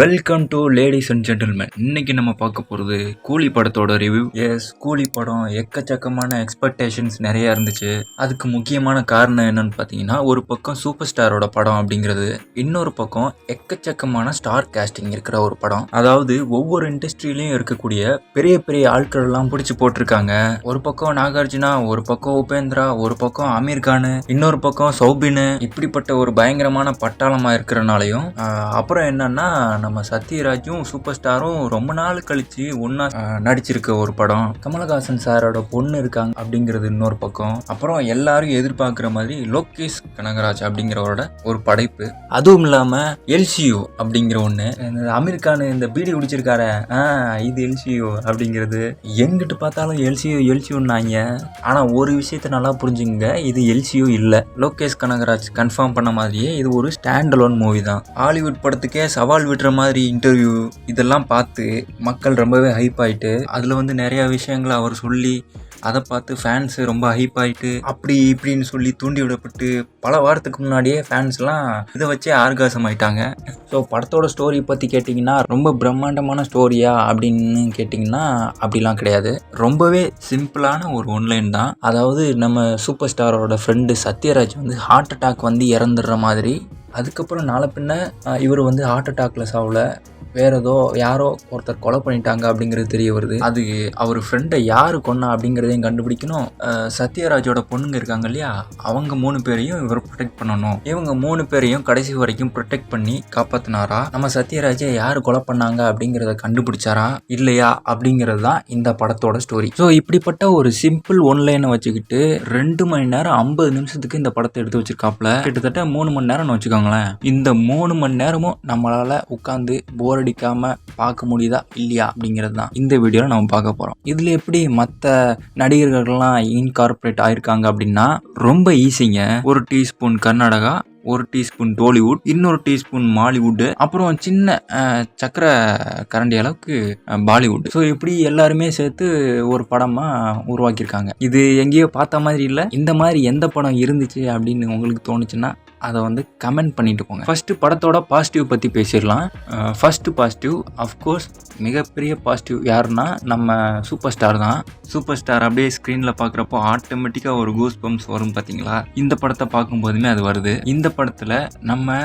Welcome to ladies and gentlemen. இன்னைக்கு நம்ம பார்க்க போகிறது கூலி படத்தோட ரிவ்யூ. கூலி படம் எக்கச்சக்கமான எக்ஸ்பெக்டேஷன்ஸ் நிறையா இருந்துச்சு. அதுக்கு முக்கியமான காரணம் என்னன்னு பார்த்தீங்கன்னா, ஒரு பக்கம் சூப்பர் ஸ்டாரோட படம் அப்படிங்கிறது, இன்னொரு பக்கம் எக்கச்சக்கமான ஸ்டார் காஸ்டிங் இருக்கிற ஒரு படம். அதாவது ஒவ்வொரு இண்டஸ்ட்ரியிலையும் இருக்கக்கூடிய பெரிய பெரிய ஆட்கள் எல்லாம் பிடிச்சி போட்டிருக்காங்க. ஒரு பக்கம் நாகார்ஜுனா, ஒரு பக்கம் உபேந்திரா, ஒரு பக்கம் அமீர் கான், இன்னொரு பக்கம் சௌபின். இப்படிப்பட்ட ஒரு பயங்கரமான பட்டாளமாக இருக்கிறனாலையும் அப்புறம் என்னன்னா, நம்ம சத்யராஜும் சூப்பர் ஸ்டாரும் ரொம்ப நாள் கழிச்சு ஒன்னா நடிச்சிருக்க ஒரு படம். கமலஹாசன் சாரோட பொண்ணு இருக்காங்க அப்படிங்கிறது இன்னொரு பக்கம். அப்புறம் எல்லாரும் எதிர்பார்க்கிற மாதிரி லோகேஷ் கனகராஜ் அப்படிங்கிறவரோட ஒரு படைப்பு. அதுவும் இல்லாம எல்சியோ அப்படிங்கிற ஒண்ணு. அமீர் கான் இந்த பீடி குடிச்சிருக்காரு, இது எல்சியோ அப்படிங்கிறது. எங்கிட்டு பார்த்தாலும் எல்சியோன்னாங்க. ஆனா ஒரு விஷயத்த நல்லா புரிஞ்சுங்க, இது எல்சியோ இல்ல. லோகேஷ் கனகராஜ் கன்ஃபார்ம் பண்ண மாதிரியே இது ஒரு ஸ்டாண்ட் அலோன் மூவி தான். ஹாலிவுட் படத்துக்கே சவால் விடுற மாதிரி இன்டர்வியூ இதெல்லாம் பார்த்து மக்கள் ரொம்பவே ஹைப் ஆயிட்டு, அதுல நிறைய விஷயங்களை அவர் சொல்லி அதை பார்த்து ஃபேன்ஸ் ரொம்ப ஹைப் ஆகிட்டு அப்படி இப்படின்னு சொல்லி தூண்டி விடப்பட்டு பல வாரத்துக்கு முன்னாடியே ஃபேன்ஸ்லாம் இதை வச்சே ஆர்காசம் ஆயிட்டாங்க. ஸோ படத்தோட ஸ்டோரி பற்றி கேட்டிங்கன்னா, ரொம்ப பிரம்மாண்டமான ஸ்டோரியா அப்படின்னு கேட்டிங்கன்னா அப்படிலாம் கிடையாது. ரொம்பவே சிம்பிளான ஒரு ஒன்லைன் தான். அதாவது நம்ம சூப்பர் ஸ்டாரோட ஃப்ரெண்டு சத்யராஜ் ஹார்ட் அட்டாக் இறந்துடுற மாதிரி. அதுக்கப்புறம் நாளை பின்ன இவர் ஹார்ட் அட்டாக்ல சாவல, வேற ஏதோ யாரோ ஒருத்தர் கொலை பண்ணிட்டாங்க அப்படிங்கிறது தெரிய வருது. அது அவர் ஃப்ரெண்டை யாரு கொன்னா அப்படிங்கிறதையும் கண்டுபிடிக்கணும். சத்யராஜோட பொண்ணுங்க இருக்காங்க இல்லையா, அவங்க 3 பேரையும் இவர் ப்ரொடெக்ட் பண்ணணும். இவங்க 3 பேரையும் கடைசி வரைக்கும் ப்ரொடெக்ட் பண்ணி காப்பாத்தினாரா, நம்ம சத்யராஜை யாரு கொலை பண்ணாங்க அப்படிங்கிறத கண்டுபிடிச்சாரா இல்லையா அப்படிங்கிறது தான் இந்த படத்தோட ஸ்டோரி. ஸோ இப்படிப்பட்ட ஒரு சிம்பிள் ஒன்லைனை வச்சுக்கிட்டு 2 மணி நேரம் 50 நிமிஷத்துக்கு இந்த படத்தை எடுத்து வச்சிருக்காப்ல. கிட்டத்தட்ட 3 மணி நேரம்னு வச்சுக்கோங்களேன். இந்த 3 மணி நேரமும் நம்மளால உட்காந்து போர் அடிக்காம பார்க்க முடியுதா இல்லையா அப்படிங்கிறது தான் இந்த வீடியோல நம்ம பார்க்க போறோம். இதுல எப்படி மற்ற நடிகர்கள்லாம் இன்கார்பரேட் ஆயிருக்காங்க அப்படின்னா, ரொம்ப ஈஸிங்க. 1 டீஸ்பூன் கர்நாடகா, 1 டீஸ்பூன் டோலிவுட், இன்னொரு டீஸ்பூன் மாலிவுட், அப்புறம் சின்ன சக்கரை கரண்டி அளவுக்கு பாலிவுட். ஸோ இப்படி எல்லாருமே சேர்த்து ஒரு படமா உருவாக்கியிருக்காங்க. இது எங்கேயோ பார்த்த மாதிரி இல்லை. இந்த மாதிரி எந்த படம் இருந்துச்சு அப்படின்னு உங்களுக்கு தோணுச்சுன்னா அதை கமெண்ட் பண்ணிட்டு போங்க. ஃபர்ஸ்ட் படத்தோட பாசிட்டிவ் பற்றி பேசிடலாம். ஃபர்ஸ்ட் பாசிட்டிவ், அஃப்கோர்ஸ் மிகப்பெரிய பாசிட்டிவ் யாருன்னா நம்ம சூப்பர் ஸ்டார் தான். சூப்பர் ஸ்டார் அப்படியே ஸ்க்ரீனில் பார்க்குறப்போ ஆட்டோமேட்டிக்காக ஒரு கூஸ் பம்ப்ஸ் வரும் பார்த்தீங்களா. இந்த படத்தை பார்க்கும்போதுமே அது வருது. இந்த படத்தில் நம்ம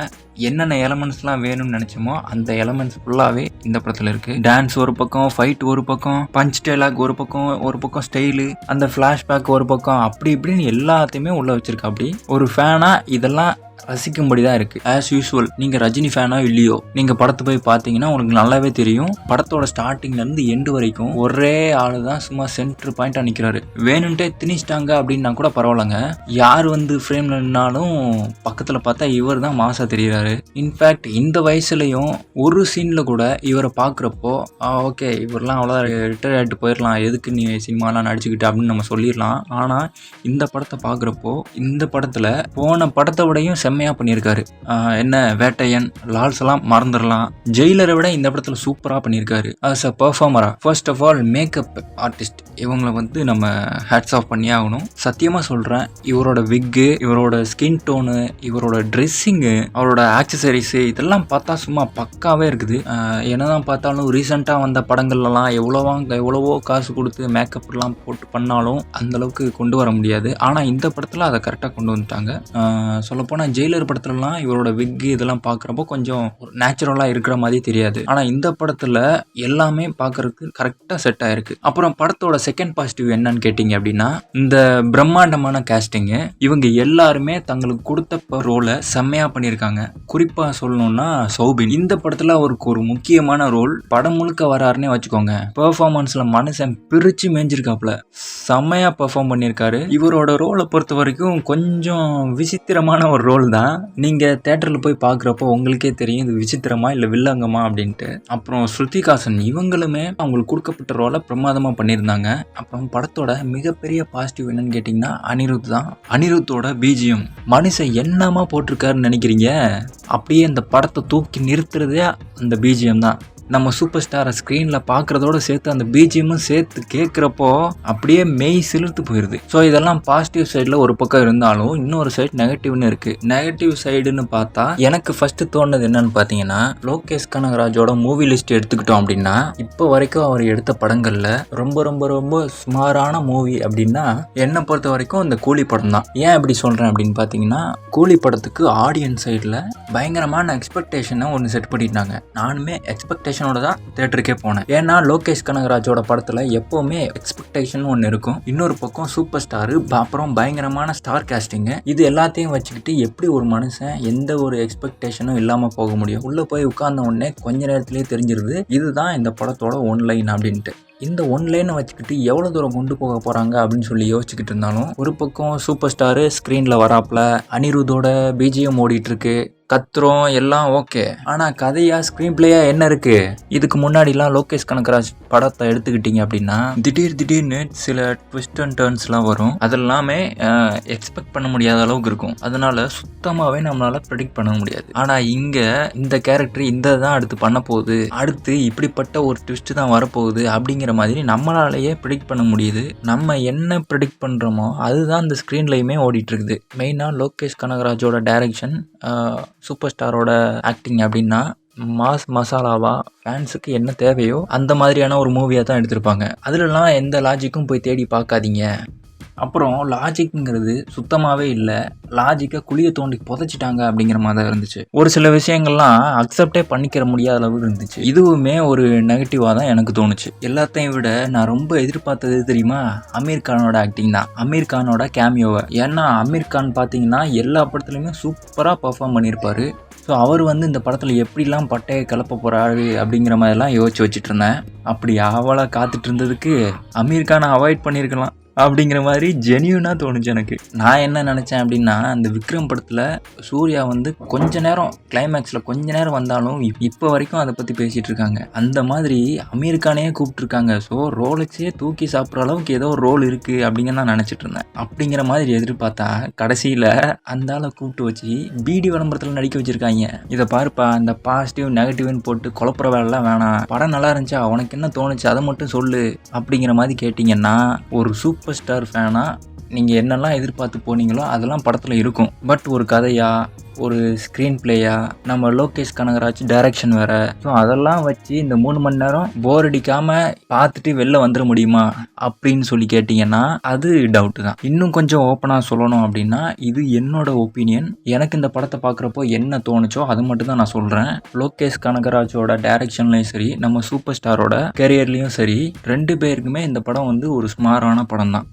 என்னென்ன எலமெண்ட்ஸ்லாம் வேணும்னு நினச்சோமோ அந்த எலமெண்ட்ஸ் ஃபுல்லாகவே இந்த படத்தில் இருக்குது. டான்ஸ் ஒரு பக்கம், ஃபைட் ஒரு பக்கம், பஞ்ச் டைலாக் ஒரு பக்கம் ஸ்டைலு, அந்த ஃப்ளாஷ்பேக் ஒரு பக்கம், அப்படி இப்படின்னு எல்லாத்தையுமே உள்ள வச்சிருக்கா. அப்படி ஒரு ஃபேனாக இதெல்லாம் ரசிக்கும்படி தான் இருக்குது. ஆஸ் யூஸ்வல் நீங்கள் ரஜினி ஃபேனோ இல்லையோ, நீங்கள் படத்தை போய் பார்த்தீங்கன்னா உங்களுக்கு நல்லாவே தெரியும். படத்தோட ஸ்டார்டிங்லேருந்து எண்டு வரைக்கும் ஒரே ஆள் தான் சும்மா சென்டர் பாயிண்டாக நிற்கிறாரு. வேணும்ட்டே திணிச்சிட்டாங்க அப்படின்னா கூட பரவாயில்லைங்க. யார் ஃப்ரேமில் நின்னாலும் பக்கத்தில் பார்த்தா இவர் தான் மாசா தெரிகிறாரு. இன்ஃபேக்ட் இந்த வயசுலையும் ஒரு சீனில் கூட இவரை பார்க்குறப்போ ஓகே இவரெலாம் அவ்வளோ ரிட்டையர் ஆகிட்டு போயிடலாம், எதுக்கு நீ சினிமாலாம் நடிச்சுக்கிட்டு அப்படின்னு நம்ம சொல்லிடலாம். ஆனால் இந்த படத்தை பார்க்குறப்போ இந்த படத்தில் போன படத்தை விடையும் செம்மையா பண்ணியிருக்காரு. என்ன வேட்டையன், லால்ஸ் எல்லாம் மறந்துடலாம். ஜெயிலரை விட இந்த படத்துல சூப்பரா பண்ணியிருக்காரு. ஆஸ் அ பெர்ஃபார்மரா, first of all makeup artist, இவங்களை நம்ம ஹேட்ஸ் ஆஃப் பண்ணி ஆகணும். சத்தியமா சொல்றேன், இவரோட விக்கு, இவரோட ஸ்கின் டோனு, இவரோட ட்ரெஸ்ஸிங்கு, அவரோட ஆக்சசரிஸ் இதெல்லாம் பார்த்தா சும்மா பக்காவே இருக்குது. என்னதான் பார்த்தாலும் ரீசெண்டா வந்த படங்கள்லாம் எவ்வளவோ காசு கொடுத்து மேக்கப் எல்லாம் போட்டு பண்ணாலும் அந்த அளவுக்கு கொண்டு வர முடியாது. ஆனா இந்த படத்துல அதை கரெக்டா கொண்டு வந்துட்டாங்க. சொல்லப்போனா ஜெயிலர் படத்துலலாம் இவரோட விக் இதெல்லாம் பார்க்குறப்போ கொஞ்சம் நேச்சுரலாக இருக்கிற மாதிரி தெரியாது. ஆனால் இந்த படத்தில் எல்லாமே பார்க்கறதுக்கு கரெக்டாக செட் ஆயிருக்கு. அப்புறம் படத்தோட செகண்ட் பாசிட்டிவ் என்னன்னு கேட்டிங்க அப்படின்னா, இந்த பிரம்மாண்டமான காஸ்டிங்கு. இவங்க எல்லாருமே தங்களுக்கு கொடுத்த ரோலை செம்மையாக பண்ணியிருக்காங்க. குறிப்பாக சொல்லணும்னா சௌபின் இந்த படத்தில் அவருக்கு ஒரு முக்கியமான ரோல். படம் முழுக்க வராருன்னே வச்சுக்கோங்க. பெர்ஃபார்மன்ஸில் மனுஷன் பிரித்து மேய்ஞ்சிருக்காப்புல செம்மையாக பெர்ஃபார்ம் பண்ணியிருக்காரு. இவரோட ரோலை பொறுத்த வரைக்கும் கொஞ்சம் விசித்திரமான ஒரு ரோல் தான். நீங்கள் தேட்டரில் போய் பார்க்குறப்போ உங்களுக்கே தெரியும் இது விசித்திரமா இல்லை வில்லங்கமா அப்படின்ட்டு. அப்புறம் ஸ்ருதிஹாசன் இவங்களுமே அவங்களுக்கு கொடுக்கப்பட்ட ரோலை பிரமாதமாக பண்ணியிருந்தாங்க. அப்புறம் படத்தோட மிகப்பெரிய பாசிட்டிவ் என்னன்னு கேட்டிங்கன்னா அனிருத் தான். அனிருத்தோட பிஜிஎம் மனுஷன் என்னமா போட்டிருக்காருன்னு நினைக்கிறீங்க? அப்படியே இந்த படத்தை தூக்கி நிறுத்துறதே அந்த பிஜிஎம் தான். நம்ம சூப்பர் ஸ்டாரை ஸ்க்ரீனில் பார்க்குறதோட சேர்த்து அந்த பிஜிஎம்மும் சேர்த்து கேட்குறப்போ அப்படியே மெய் சிலிர்த்து போயிடுது. ஸோ இதெல்லாம் பாசிட்டிவ் சைடில் ஒரு பக்கம் இருந்தாலும் இன்னொரு சைடு நெகட்டிவ்னு இருக்குது. நெகட்டிவ் சைடுன்னு பார்த்தா எனக்கு ஃபஸ்ட்டு தோணுது என்னன்னு பார்த்தீங்கன்னா, லோகேஷ் கனகராஜோட மூவி லிஸ்ட் எடுத்துக்கிட்டோம் அப்படின்னா இப்போ வரைக்கும் அவர் எடுத்த படங்களில் ரொம்ப ரொம்ப ரொம்ப சுமாரான மூவி அப்படின்னா என்னை பொறுத்த வரைக்கும் இந்த கூலி படம் தான். ஏன் அப்படி சொல்கிறேன் அப்படின்னு பார்த்தீங்கன்னா, கூலி படத்துக்கு ஆடியன்ஸ் சைடில் பயங்கரமான எக்ஸ்பெக்டேஷனை ஒன்று செட் பண்ணிட்டாங்க. நானுமே எக்ஸ்பெக்டேஷனோட தான் தேட்டருக்கே போனேன். ஏன்னா லோகேஷ் கனகராஜோட படத்தில் எப்போவுமே எக்ஸ்பெக்டேஷன் ஒன்று இருக்கும். இன்னொரு பக்கம் சூப்பர் ஸ்டாரு, அப்புறம் பயங்கரமான ஸ்டார் காஸ்டிங்கு, இது எல்லாத்தையும் வச்சுக்கிட்டு எப்படி ஒரு மனுஷன் எந்த ஒரு எக்ஸ்பெக்டேஷனும் இல்லாமல் போக முடியும்? உள்ளே போய் உட்கார்ந்த உடனே கொஞ்ச நேரத்திலேயே தெரிஞ்சிருது இதுதான் இந்த படத்தோட ஒன்லைன் அப்படின்ட்டு. இந்த ஒன்லைனை வச்சுக்கிட்டு எவ்வளோ தூரம் கொண்டு போக போகிறாங்க அப்படின்னு சொல்லி யோசிச்சுக்கிட்டு இருந்தாலும் ஒரு பக்கம் சூப்பர் ஸ்டாரு ஸ்க்ரீனில் வராப்புல, அனிருத்தோட பிஜிஎம் ஓடிட்டுருக்கு, கத்துறோம் எல்லாம் ஓகே. ஆனால் கதையாக ஸ்க்ரீன் பிளேயாக என்ன இருக்குது? இதுக்கு முன்னாடிலாம் லோகேஷ் கனகராஜ் படத்தை எடுத்துக்கிட்டிங்க அப்படின்னா திடீர்னு சில ட்விஸ்ட் அண்ட் டர்ன்ஸ்லாம் வரும். அதெல்லாமே எக்ஸ்பெக்ட் பண்ண முடியாத அளவுக்கு இருக்கும். அதனால சுத்தமாகவே நம்மளால் ப்ரெடிக்ட் பண்ண முடியாது. ஆனால் இங்கே இந்த கேரக்டர் இந்த தான் அடுத்து பண்ண போகுது, அடுத்து இப்படிப்பட்ட ஒரு ட்விஸ்ட் தான் வரப்போகுது அப்படிங்கிற மாதிரி நம்மளாலேயே ப்ரெடிக்ட் பண்ண முடியுது. நம்ம என்ன ப்ரெடிக்ட் பண்ணுறோமோ அதுதான் இந்த ஸ்க்ரீன்லையுமே ஓடிட்டுருக்குது. மெயினாக லோகேஷ் கனகராஜோட டைரக்ஷன், சூப்பர் ஸ்டாரோட ஆக்டிங் அப்படின்னா மாஸ் மசாலாவா ஃபேன்ஸுக்கு என்ன தேவையோ அந்த மாதிரியான ஒரு மூவியாக தான் எடுத்திருப்பாங்க. அதுலலாம் எந்த லாஜிக்கும் போய் தேடி பார்க்காதீங்க. அப்புறம் லாஜிக்குங்கிறது சுத்தமாகவே இல்லை. லாஜிக்கை குழியை தோண்டி புதைச்சிட்டாங்க அப்படிங்கிற மாதிரி தான் இருந்துச்சு. ஒரு சில விஷயங்கள்லாம் அக்செப்டே பண்ணிக்கிற முடியாத அளவுக்கு இருந்துச்சு. இதுவுமே ஒரு நெகட்டிவாக தான் எனக்கு தோணுச்சு. எல்லாத்தையும் விட நான் ரொம்ப எதிர்பார்த்தது தெரியுமா, அமீர் கானோட ஆக்டிங் தான், அமீர் கானோட கேமியோவை. ஏன்னா அமீர் கான் பார்த்தீங்கன்னா எல்லா படத்துலையுமே சூப்பராக பர்ஃபார்ம் பண்ணியிருப்பார். ஸோ அவர் இந்த படத்தில் எப்படிலாம் பட்டையை கிளப்ப போகிறாரு அப்படிங்கிற மாதிரிலாம் யோசிச்சு வச்சுட்டு இருந்தேன். அப்படி அவளாக காத்துட்டு இருந்ததுக்கு அமீர் கானை அவாய்ட் பண்ணியிருக்கலாம் அப்படிங்கிற மாதிரி ஜென்யூனாக தோணுச்சு எனக்கு. நான் என்ன நினச்சேன் அப்படின்னா, அந்த விக்ரம் படத்தில் சூர்யா கொஞ்ச நேரம் கிளைமேக்ஸில் கொஞ்ச நேரம் வந்தாலும் இப்போ வரைக்கும் அதை பற்றி பேசிகிட்டு இருக்காங்க. அந்த மாதிரி அமீர் கானையே கூப்பிட்ருக்காங்க. ஸோ ரோலெக்ஸே தூக்கி சாப்பிட்ற அளவுக்கு ஏதோ ஒரு ரோல் இருக்குது அப்படிங்கிற நான் நினச்சிட்டு இருந்தேன். அப்படிங்கிற மாதிரி எதிர்பார்த்தா கடைசியில் அந்த ஆளை கூப்பிட்டு வச்சு பிடி விளம்பரத்தில் நடிக்க வச்சுருக்காங்க. இதை பாருப்பா, இந்த பாசிட்டிவ் நெகட்டிவ்னு போட்டு குழப்புற வேலைலாம் வேணாம், படம் நல்லா இருந்துச்சா, உனக்கு என்ன தோணுச்சு அதை மட்டும் சொல்லு அப்படிங்கிற மாதிரி கேட்டிங்கன்னா, ஒரு சூப்பர் ஸ்டார் ஃபேனா நீங்கள் என்னெல்லாம் எதிர்பார்த்து போனீங்களோ அதெல்லாம் படத்தில் இருக்கும். பட் ஒரு கதையா, ஒரு ஸ்க்ரீன் பிளேயா, நம்ம லோகேஷ் கனகராஜ் டைரக்ஷன் வேறு, ஸோ அதெல்லாம் வச்சு இந்த 3 மணி நேரம் போர் அடிக்காமல் பார்த்துட்டு வெளில வந்துட முடியுமா அப்படின்னு சொல்லி கேட்டிங்கன்னா அது டவுட்டு தான். இன்னும் கொஞ்சம் ஓப்பனாக சொல்லணும் அப்படின்னா, இது என்னோட ஒப்பீனியன். எனக்கு இந்த படத்தை பார்க்குறப்போ என்ன தோணுச்சோ அது மட்டும் தான் நான் சொல்கிறேன். லோகேஷ் கனகராஜோட டைரக்ஷன்லையும் சரி, நம்ம சூப்பர் ஸ்டாரோட கெரியர்லேயும் சரி, 2 பேருக்குமே இந்த படம் ஒரு சுமாரான படம் தான்.